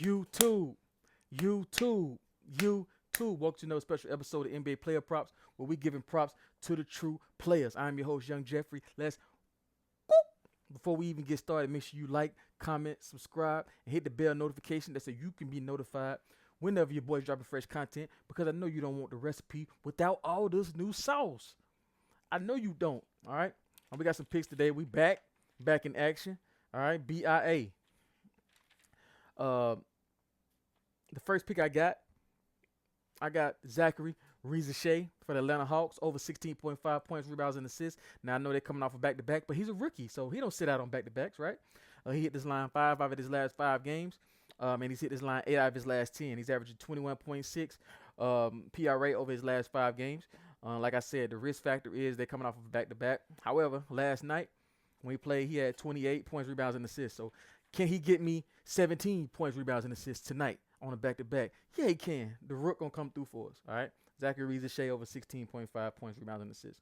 YouTube, YouTube, YouTube. Welcome to another special episode of NBA Player Props, where we giving props to the true players. I'm your host, Young Jeffrey. Let's before we even get started, make sure you like, comment, subscribe, and hit the bell notification that so you can be notified whenever your boys dropping fresh content. Because I know you don't want the recipe without all this new sauce. I know you don't. All right. And we got some picks today. We back in action. All right. BIA. The first pick I got Zachary Shea for the Atlanta Hawks, over 16.5 points, rebounds, and assists. Now, I know they're coming off a back-to-back, but he's a rookie, so he don't sit out on back-to-backs, right? He hit this line 5 out of his last 5 games, and he's hit this line 8 out of his last 10. He's averaging 21.6 PRA over his last 5 games. Like I said, the risk factor is they're coming off of a back-to-back. However, last night when he played, he had 28 points, rebounds, and assists. So can he get me 17 points, rebounds, and assists tonight on a back-to-back? Yeah, he can. The rook going to come through for us, all right? Zachary Shea over 16.5 points, rebounds, and assists.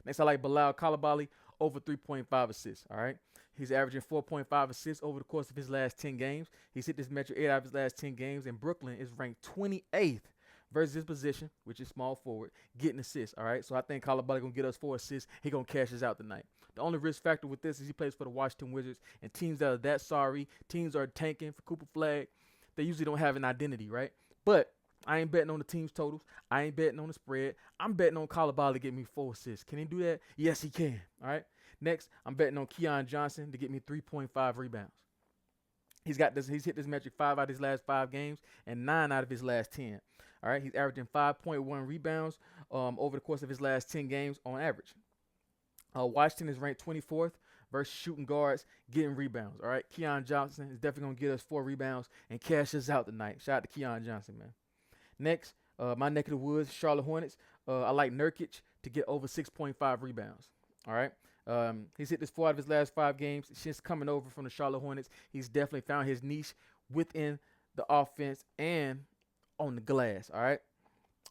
Next, I like Bilal Coulibaly over 3.5 assists, all right? He's averaging 4.5 assists over the course of his last 10 games. He's hit this metric 8 out of his last 10 games, and Brooklyn is ranked 28th versus his position, which is small forward, getting assists, all right? So I think Coulibaly going to get us 4 assists. He going to cash us out tonight. The only risk factor with this is he plays for the Washington Wizards, and teams that are that sorry, teams are tanking for Cooper Flag, they usually don't have an identity, right? But I ain't betting on the team's totals. I ain't betting on the spread. I'm betting on Coulibaly to get me 4 assists. Can he do that? Yes, he can, all right? Next, I'm betting on Keon Johnson to get me 3.5 rebounds. He's hit this metric 5 out of his last 5 games and 9 out of his last 10. All right, he's averaging 5.1 rebounds over the course of his last 10 games on average. Washington is ranked 24th versus shooting guards getting rebounds. All right, Keon Johnson is definitely going to get us 4 rebounds and cash us out tonight. Shout out to Keon Johnson, man. Next, my neck of the woods, Charlotte Hornets. I like Nurkic to get over 6.5 rebounds. All right. He's hit this 4 out of his last 5 games. Since coming over from the Charlotte Hornets, he's definitely found his niche within the offense and on the glass. All right.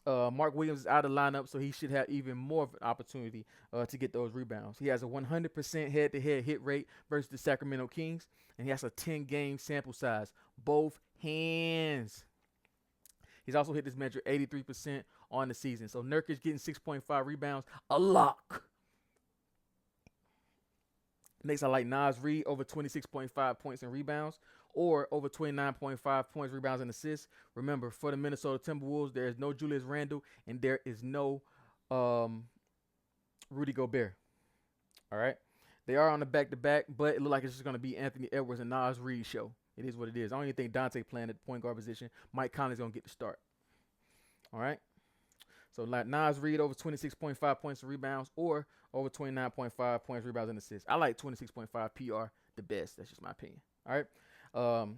Mark Williams is out of the lineup, so he should have even more of an opportunity to get those rebounds. He has a 100% head-to-head hit rate versus the Sacramento Kings, and he has a 10-game sample size, both hands. He's also hit this measure 83% on the season. So Nurkic getting 6.5 rebounds, a lock. Next, I like Naz Reid over 26.5 points and rebounds, or over 29.5 points, rebounds, and assists. Remember, for the Minnesota Timberwolves, there is no Julius Randle, and there is no Rudy Gobert. All right? They are on the back-to-back, but it looks like it's just going to be Anthony Edwards and Naz Reid show. It is what it is. I don't even think Dante playing at the point guard position. Mike Conley's going to get the start. All right? So like Naz Reid over 26.5 points and rebounds, or over 29.5 points, rebounds, and assists. I like 26.5 PR the best. That's just my opinion. All right.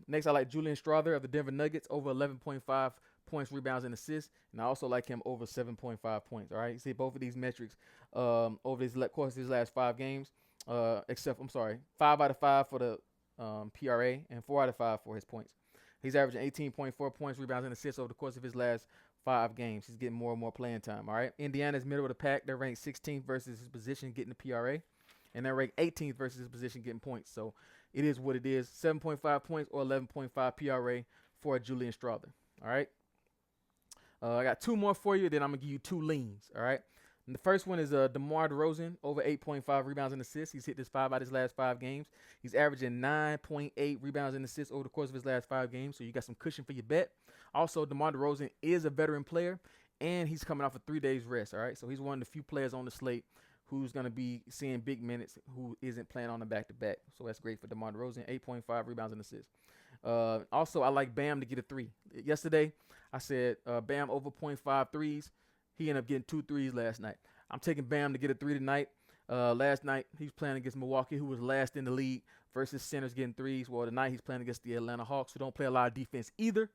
Next, I like Julian Strawther of the Denver Nuggets over 11.5 points, rebounds, and assists. And I also like him over 7.5 points. All right. You see both of these metrics over this course of his last 5 games, 5 out of 5 for the PRA and 4 out of 5 for his points. He's averaging 18.4 points, rebounds, and assists over the course of his last 5 games. He's getting more and more playing time, all right? Indiana's middle of the pack. They're ranked 16th versus his position getting the PRA. And they're ranked 18th versus his position getting points. So it is what it is. 7.5 points or 11.5 PRA for Julian Strawther, all right? I got 2 more for you. Then I'm going to give you 2 leans, all right? And the first one is DeMar DeRozan, over 8.5 rebounds and assists. He's hit this 5 out of his last 5 games. He's averaging 9.8 rebounds and assists over the course of his last 5 games, so you got some cushion for your bet. Also, DeMar DeRozan is a veteran player, and he's coming off a 3 days rest, all right? So he's one of the few players on the slate who's going to be seeing big minutes, who isn't playing on the back-to-back. So that's great for DeMar DeRozan, 8.5 rebounds and assists. Also, I like Bam to get a 3. Yesterday, I said Bam over 0.5 threes. He ended up getting 2 threes last night. I'm taking Bam to get a 3 tonight. Last night, he's playing against Milwaukee, who was last in the league, versus centers getting 3s. Well, tonight he's playing against the Atlanta Hawks, who don't play a lot of defense either.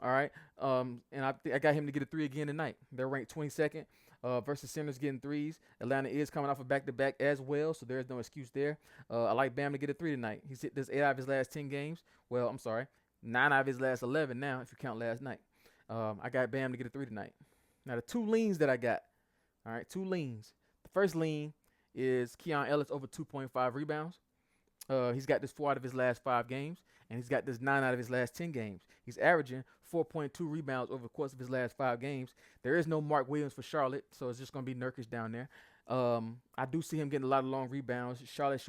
All right. And I got him to get a 3 again tonight. They're ranked 22nd versus centers getting 3s. Atlanta is coming off a back-to-back as well, so there's no excuse there. I like Bam to get a 3 tonight. He's hit this 8 out of his last 10 games. Well, I'm sorry, 9 out of his last 11 now, if you count last night. I got Bam to get a 3 tonight. Now, the 2 leans that I got, all right, 2 leans. The first lean is Keon Ellis over 2.5 rebounds. He's got this 4 out of his last 5 games, and he's got this 9 out of his last 10 games. He's averaging 4.2 rebounds over the course of his last 5 games. There is no Mark Williams for Charlotte, so it's just going to be Nurkic down there. I do see him getting a lot of long rebounds. Charlotte